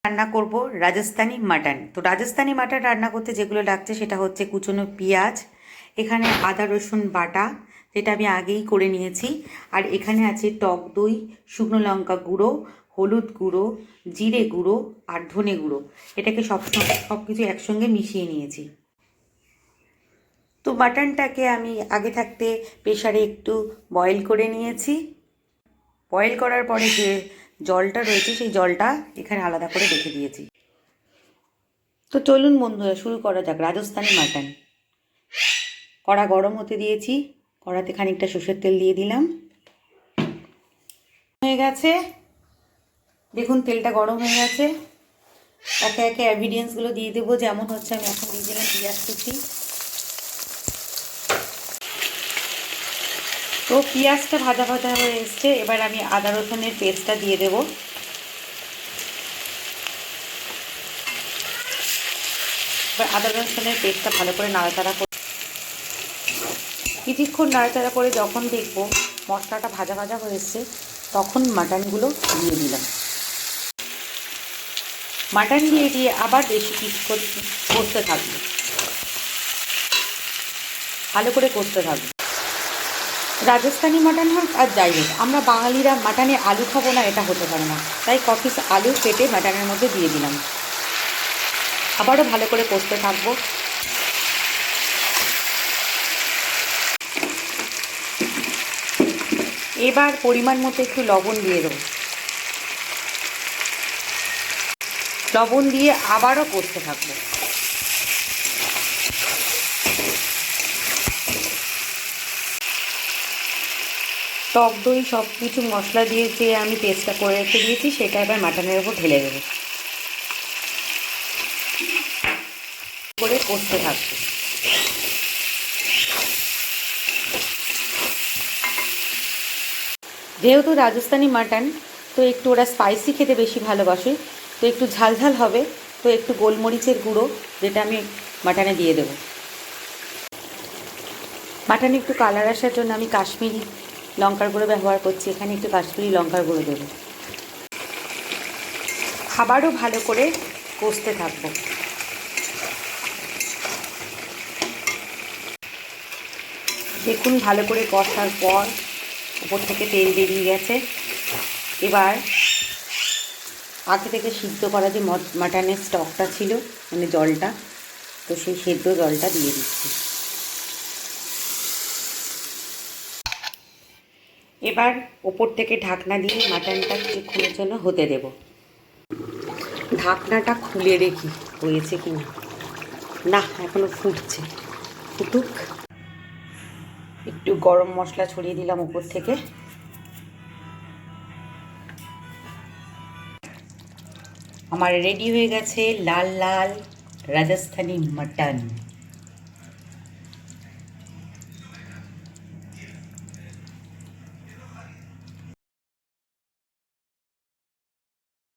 রান্না করব রাজস্থানি মাটন। তো রাজস্থানি মাটন রান্না করতে যেগুলো লাগছে সেটা হচ্ছে কুচনো পেঁয়াজ, এখানে আদা রসুন বাটা যেটা আমি আগেই করে নিয়েছি, আর এখানে আছে টক দই, শুকনো লঙ্কা গুঁড়ো, হলুদ গুঁড়ো, জিরে গুঁড়ো আর ধনে গুঁড়ো। এটাকে সব কিছু একসঙ্গে মিশিয়ে নিয়েছি। তো মাটনটাকে আমি আগে থাকতে প্রেশারে একটু বয়েল করে নিয়েছি। বয়েল করার পরে যে জলটা রয়েছে সেই জলটা এখানে আলাদা করে রেখে দিয়েছি। তো চলুন বন্ধুরা, শুরু করা যাক রাজস্থানি মাটন। কড়া গরম হতে দিয়েছি, কড়াতে খানিকটা সর্ষের তেল দিয়ে দিলাম। হয়ে গেছে, দেখুন তেলটা গরম হয়ে গেছে। একে একে ইনগ্রিডিয়েন্টসগুলো দিয়ে দেবো, যেমন হচ্ছে আমি এখন দিয়ে দিলাম পেঁয়াজ কুচি। তো পেঁয়াজটা ভাজা ভাজা হয়ে এসছে, এবার আমি আদা রসুনের পেস্টটা দিয়ে দেবো। এবার আদা রসুনের পেস্টটা ভালো করে নাড়াচাড়া করে কিছুক্ষণ নাড়াচাড়া করে যখন দেখবো মশলাটা ভাজা ভাজা হয়ে এসছে, তখন মাটনগুলো দিয়ে দিলাম। মাটন দিয়ে আবার বেশি কষতে থাকবো, ভালো করে কষতে থাকবো। রাজস্থানি মাটন হোক আর যাই হোক, আমরা বাঙালিরা মাটনে আলু খাবো না এটা হতে পারে না, তাই ক পিস আলু কেটে মাটনের মধ্যে দিয়ে দিলাম। আবারও ভালো করে কষতে থাকবো। এবার পরিমাণ মতো একটু লবণ দিয়ে দেবো। লবণ দিয়ে আবারও কষতে থাকবো। টক দই সব কিছু মশলা দিয়ে যে আমি পেস্টটা করে রেখে দিয়েছি সেটা এবার মাটনের ওপর ঢেলে দেবো, করে কষতে থাকবো। যেহেতু রাজস্থানি মাটন, তো একটু ওরা স্পাইসি খেতে বেশি ভালোবাসে, তো একটু ঝাল ঝাল হবে, তো একটু গোলমরিচের গুঁড়ো যেটা আমি মাটনে দিয়ে দেবো। মাটনে একটু কালার আসার জন্য আমি কাশ্মীরি লঙ্কার গুঁড়ো ব্যবহার করছি, এখানে একটু কাশ্মীরি লঙ্কার গুঁড়ো দেবো। আবারও ভালো করে কষতে থাকবো। দেখুন ভালো করে কষার পর উপর থেকে তেল বেরিয়ে গেছে। এবার আগে থেকে সিদ্ধ করা যে মাটনের স্টকটা ছিল, মানে জলটা, তো সেই সেদ্ধ জলটা দিয়ে দিচ্ছি। এবার ওপর থেকে ঢাকনা দিয়ে মাটনটা কিছুক্ষণের জন্য হতে দেব। ঢাকনাটা খুলে দেখি হয়েছে কি না। না, এখনো ফুটছে, ফুটুক। একটু গরম মশলা ছড়িয়ে দিলাম উপর থেকে। আমার রেডি হয়ে গেছে লাল লাল রাজস্থানি মাটন।